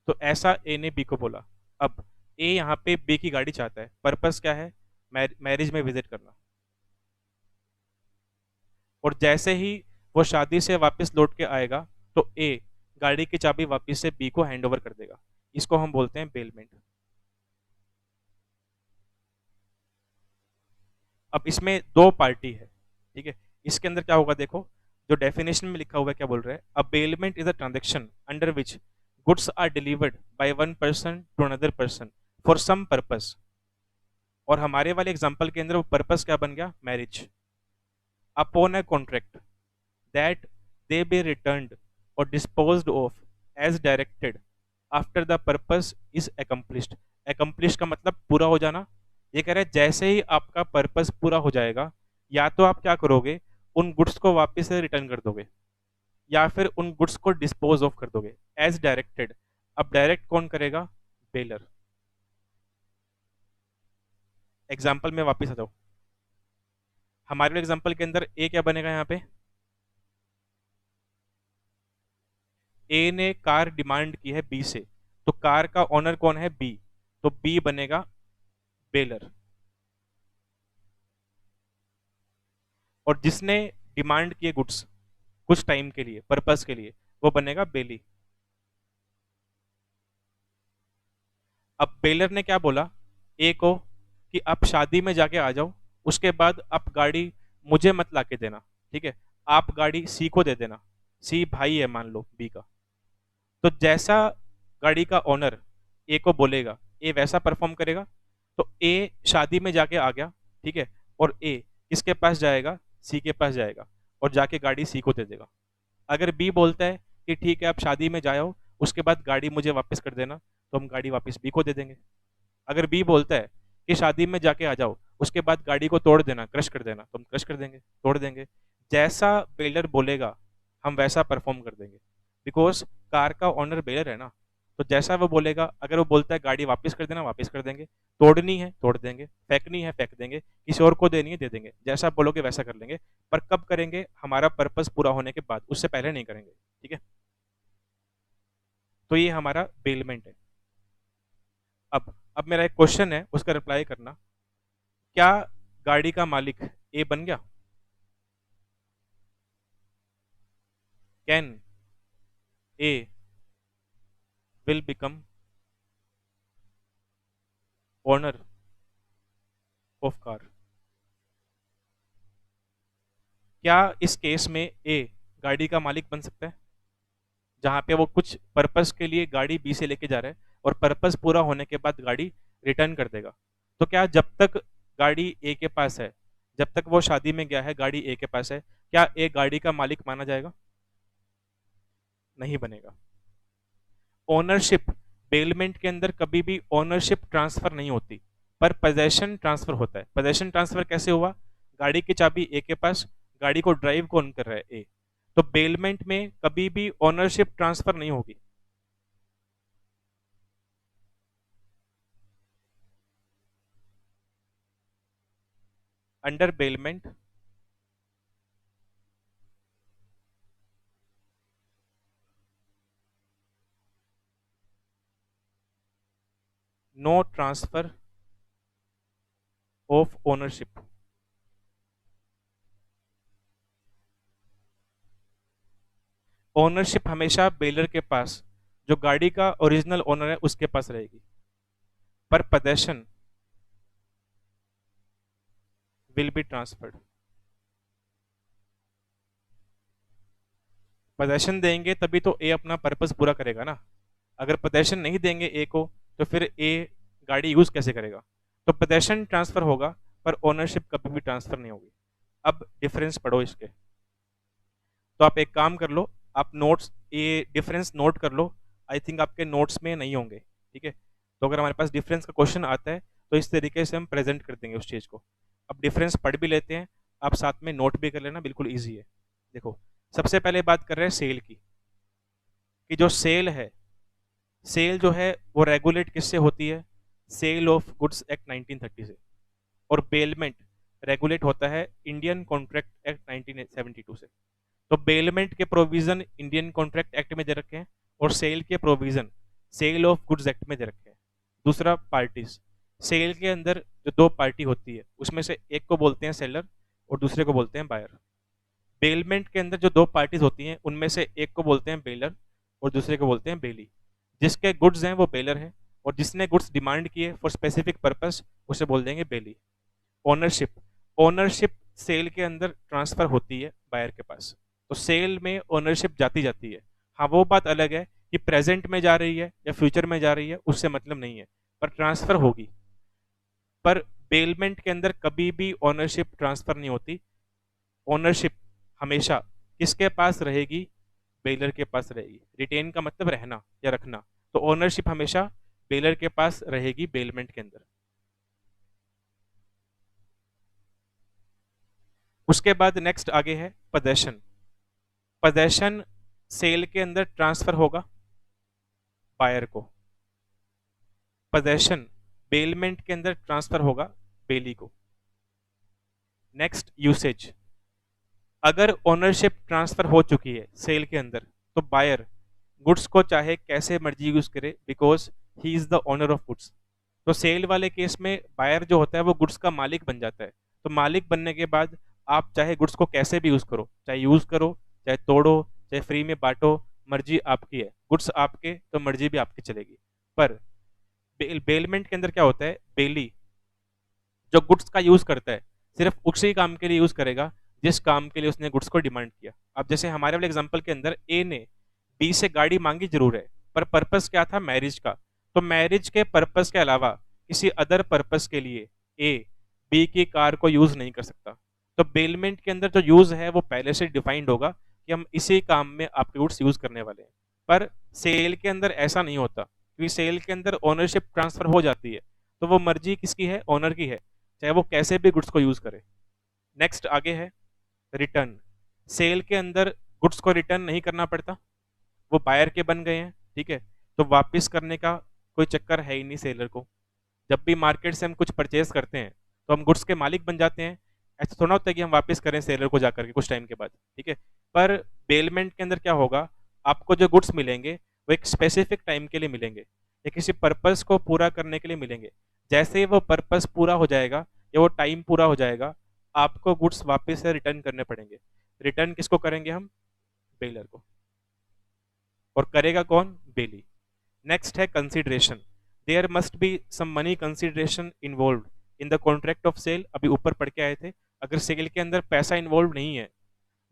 तो ऐसा ए ने बी को बोला। अब ए यहाँ पे बी की गाड़ी चाहता है, पर्पस क्या है, मैरिज में विजिट करना। और जैसे ही वो शादी से वापस लौट के आएगा तो ए गाड़ी की चाबी वापस से बी को हैंड ओवर कर देगा। इसको हम बोलते हैं बेलमेंट। अब इसमें दो पार्टी है, ठीक है, इसके अंदर क्या होगा देखो, जो डेफिनेशन में लिखा हुआ है क्या बोल रहा है, a bailment is a transaction under which goods are delivered by one person to another person for some purpose. और हमारे वाले एग्जांपल के अंदर वो पर्पस क्या बन गया, marriage. Upon a contract that they be returned और disposed of as directed after the purpose is accomplished. Accomplish का मतलब पूरा हो जाना। ये कह रहा है जैसे ही आपका पर्पस पूरा हो जाएगा, या तो आप क्या करोगे, उन गुड्स को वापस से रिटर्न कर दोगे, या फिर उन गुड्स को डिस्पोज ऑफ कर दोगे एज डायरेक्टेड। अब डायरेक्ट कौन करेगा, बेलर। एग्जाम्पल में वापस आ जाओ, हमारे एग्जाम्पल के अंदर ए क्या बनेगा, यहाँ पे ए ने कार डिमांड की है बी से, तो कार का ओनर कौन है, बी, तो बी बनेगा बेलर। और जिसने डिमांड किए गुड्स कुछ टाइम के लिए, पर्पस के लिए, वो बनेगा बेली। अब बेलर ने क्या बोला ए को कि आप शादी में जाके आ जाओ, उसके बाद आप गाड़ी मुझे मत लाके देना, ठीक है, आप गाड़ी सी को दे देना। सी भाई है मान लो बी का। तो जैसा गाड़ी का ओनर ए को बोलेगा ए वैसा परफॉर्म करेगा। तो ए शादी में जाके आ गया, ठीक है, और ए किसके पास जाएगा, सी के पास जाएगा और जाके गाड़ी सी को दे देगा। अगर बी बोलता है कि ठीक है आप शादी में जाओ, उसके बाद गाड़ी मुझे वापस कर देना, तो हम गाड़ी वापस बी को दे देंगे। अगर बी बोलता है कि शादी में जाके आ जाओ, उसके बाद गाड़ी को तोड़ देना, क्रश कर देना, तो हम क्रश कर देंगे, तोड़ देंगे। जैसा बेलर बोलेगा हम वैसा परफॉर्म कर देंगे, बिकॉज कार का ओनर बेलर है ना। तो जैसा वो बोलेगा, अगर वो बोलता है गाड़ी वापस कर देना, वापस कर देंगे, तोड़नी है तोड़ देंगे, फेंकनी है फेंक देंगे, किसी और को देनी है दे देंगे, जैसा बोलोगे वैसा कर लेंगे। पर कब करेंगे, हमारा पर्पस पूरा होने के बाद, उससे पहले नहीं करेंगे, ठीक है। तो ये हमारा बेलमेंट है। अब मेरा एक क्वेश्चन है, उसका रिप्लाई करना। क्या गाड़ी का मालिक ए बन गया, can a will become owner of car. क्या इस केस में ए गाड़ी का मालिक बन सकता है, जहां पे वो कुछ पर्पस के लिए गाड़ी बी से लेके जा रहा है और पर्पस पूरा होने के बाद गाड़ी रिटर्न कर देगा। तो क्या जब तक गाड़ी ए के पास है, जब तक वो शादी में गया है गाड़ी ए के पास है, क्या ए गाड़ी का मालिक माना जाएगा, नहीं बनेगा। ओनरशिप, बेलमेंट के अंदर कभी भी ओनरशिप ट्रांसफर नहीं होती, पर पोजेशन ट्रांसफर होता है। पोजेशन ट्रांसफर कैसे हुआ, गाड़ी की चाबी ए के पास, गाड़ी को ड्राइव कौन कर रहा है, ए। तो बेलमेंट में कभी भी ओनरशिप ट्रांसफर नहीं होगी। Under bailment no transfer of ownership. Ownership हमेशा बेलर के पास, जो गाड़ी का ओरिजिनल ओनर है उसके पास रहेगी, पर possession will be transferred. Possession देंगे तभी तो ए अपना पर्पस पूरा करेगा ना। अगर पोजेशन नहीं देंगे ए को, तो फिर ए गाड़ी यूज कैसे करेगा। तो पोजेशन ट्रांसफर होगा, पर ओनरशिप कभी भी ट्रांसफर नहीं होगी। अब डिफरेंस पढ़ो इसके। तो आप एक काम कर लो, आप नोट्स ये डिफरेंस नोट कर लो। आई थिंक आपके नोट्स में नहीं होंगे। ठीक है। तो अगर हमारे पास डिफरेंस का क्वेश्चन आता है तो इस तरीके से हम प्रेजेंट कर देंगे उस चीज़ को। अब डिफरेंस पढ़ भी लेते हैं, आप साथ में नोट भी कर लेना, बिल्कुल ईजी है। देखो, सबसे पहले बात कर रहे हैं सेल की, कि जो सेल है, सेल जो है वो रेगुलेट किससे होती है? सेल ऑफ गुड्स एक्ट 1930 से। और बेलमेंट रेगुलेट होता है इंडियन कॉन्ट्रैक्ट एक्ट 1972 से। तो बेलमेंट के प्रोविजन इंडियन कॉन्ट्रैक्ट एक्ट में दे रखे हैं और सेल के provision sale of goods act में दे रखे हैं। दूसरा, पार्टीज, सेल के अंदर जो दो पार्टी होती है उसमें से एक को बोलते हैं सेलर और दूसरे को बोलते हैं बायर। बेलमेंट के अंदर जो दो पार्टीज होती हैं उनमें से एक को बोलते हैं बेलर और दूसरे को बोलते हैं बेली। जिसके गुड्स हैं वो बेलर है और जिसने गुड्स डिमांड किए फॉर स्पेसिफिक पर्पस उसे बोल देंगे बेली। ओनरशिप, ओनरशिप सेल के अंदर ट्रांसफर होती है बायर के पास, तो सेल में ओनरशिप जाती जाती है। हाँ, वो बात अलग है कि प्रेजेंट में जा रही है या फ्यूचर में जा रही है, उससे मतलब नहीं है, पर ट्रांसफर होगी। पर बेलमेंट के अंदर कभी भी ओनरशिप ट्रांसफर नहीं होती। ओनरशिप हमेशा किसके पास रहेगी? बेलर के पास रहेगी। रिटेन का मतलब रहना या रखना, तो ओनरशिप हमेशा बेलर के पास रहेगी बेलमेंट के अंदर। उसके बाद नेक्स्ट आगे है पोजेशन। पोजेशन सेल के अंदर ट्रांसफर होगा बायर को, पोजेशन बेलमेंट के अंदर ट्रांसफर होगा बेली को। Next, usage. अगर ओनरशिप ट्रांसफर हो चुकी है सेल के अंदर तो बायर गुड्स को चाहे कैसे मर्जी यूज करे, because he is the owner of goods. तो सेल वाले केस में बायर जो होता है वो गुड्स का मालिक बन जाता है। तो मालिक बनने के बाद आप चाहे गुड्स को कैसे भी यूज करो, चाहे यूज करो, चाहे तोड़ो, चाहे फ्री में बांटो, मर्जी आपकी है। गुड्स आपके तो मर्जी भी आपकी चलेगी। पर बेलमेंट के अंदर क्या होता है? बेली जो गुड्स का यूज करता है सिर्फ उसी काम के लिए यूज करेगा जिस काम के लिए उसने गुड्स को डिमांड किया। अब जैसे हमारे वाले एग्जांपल के अंदर ए ने बी से गाड़ी मांगी जरूर है, पर पर्पस क्या था? मैरिज का। तो मैरिज के पर्पस के अलावा किसी अदर पर्पस के लिए ए बी की कार को यूज नहीं कर सकता। तो बेलमेंट के अंदर जो यूज है वो पहले से डिफाइंड होगा कि हम इसी काम में आपके गुड्स यूज करने वाले हैं। पर सेल के अंदर ऐसा नहीं होता, क्योंकि सेल के अंदर ओनरशिप ट्रांसफर हो जाती है, तो वो मर्जी किसकी है? ओनर की है, चाहे वो कैसे भी गुड्स को यूज करे। नेक्स्ट आगे है रिटर्न। सेल के अंदर गुड्स को रिटर्न नहीं करना पड़ता, वो बायर के बन गए हैं, ठीक है। तो वापस करने का कोई चक्कर है ही नहीं सेलर को। जब भी मार्केट से हम कुछ परचेज करते हैं तो हम गुड्स के मालिक बन जाते हैं। ऐसा थोड़ा होता है कि हम वापस करें सेलर को जाकर के कुछ टाइम के बाद, ठीक है। पर बेलमेंट के अंदर क्या होगा? आपको जो गुड्स मिलेंगे वो एक स्पेसिफिक टाइम के लिए मिलेंगे या किसी पर्पस को पूरा करने के लिए मिलेंगे। जैसे ही वो पर्पस पूरा हो जाएगा या वो टाइम पूरा हो जाएगा, आपको गुड्स वापस से रिटर्न करने पड़ेंगे। रिटर्न किसको करेंगे हम? बेलर को। और करेगा कौन? बेली। नेक्स्ट है consideration. There must be some money consideration involve in the contract of sale. अभी ऊपर पढ़ के आए थे, अगर सेल के अंदर पैसा इन्वॉल्व नहीं है,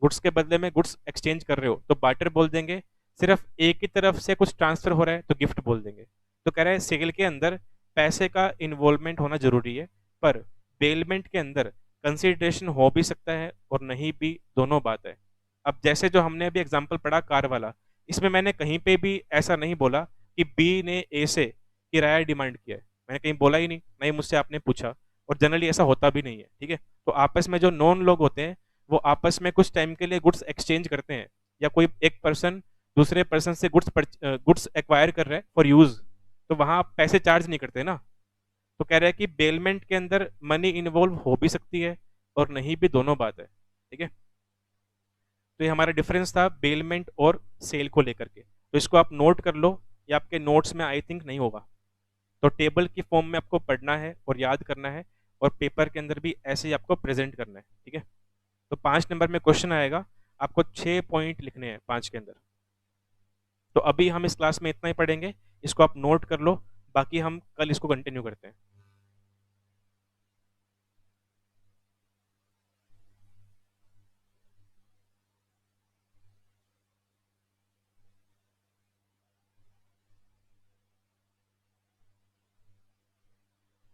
गुड्स के बदले में गुड्स एक्सचेंज कर रहे हो, तो बार्टर बोल देंगे। सिर्फ एक ही तरफ से कुछ ट्रांसफर हो रहा है तो गिफ्ट बोल देंगे। तो कह रहा है सेल के अंदर पैसे का इन्वॉल्वमेंट होना जरूरी है, पर बेलमेंट के अंदर कंसिडरेशन हो भी सकता है और नहीं भी, दोनों बात है। अब जैसे जो हमने अभी एग्जांपल पढ़ा कार वाला, इसमें मैंने कहीं पे भी ऐसा नहीं बोला कि बी ने ए से किराया डिमांड किया है, मैंने कहीं बोला ही नहीं, नहीं मुझसे आपने पूछा, और जनरली ऐसा होता भी नहीं है, ठीक है। तो आपस में जो नॉन लोग होते हैं वो आपस में कुछ टाइम के लिए गुड्स एक्सचेंज करते हैं, या कोई एक पर्सन दूसरे पर्सन से गुड्स एक्वायर कर रहा है फॉर यूज, तो वहां आप पैसे चार्ज नहीं करते ना। तो कह रहे हैं कि बेलमेंट के अंदर मनी इन्वॉल्व हो भी सकती है और नहीं भी, दोनों बात है, ठीक है। तो ये हमारा डिफरेंस था बेलमेंट और सेल को लेकर के। तो इसको आप नोट कर लो, ये आपके नोट्स में आई थिंक नहीं होगा, तो टेबल की फॉर्म में आपको पढ़ना है और याद करना है, और पेपर के अंदर भी ऐसे ही आपको प्रेजेंट करना है, ठीक है। तो 5 नंबर में क्वेश्चन आएगा, आपको 6 पॉइंट लिखने हैं 5 के अंदर। तो अभी हम इस क्लास में इतना ही पढ़ेंगे, इसको आप नोट कर लो, बाकी हम कल इसको कंटिन्यू करते हैं।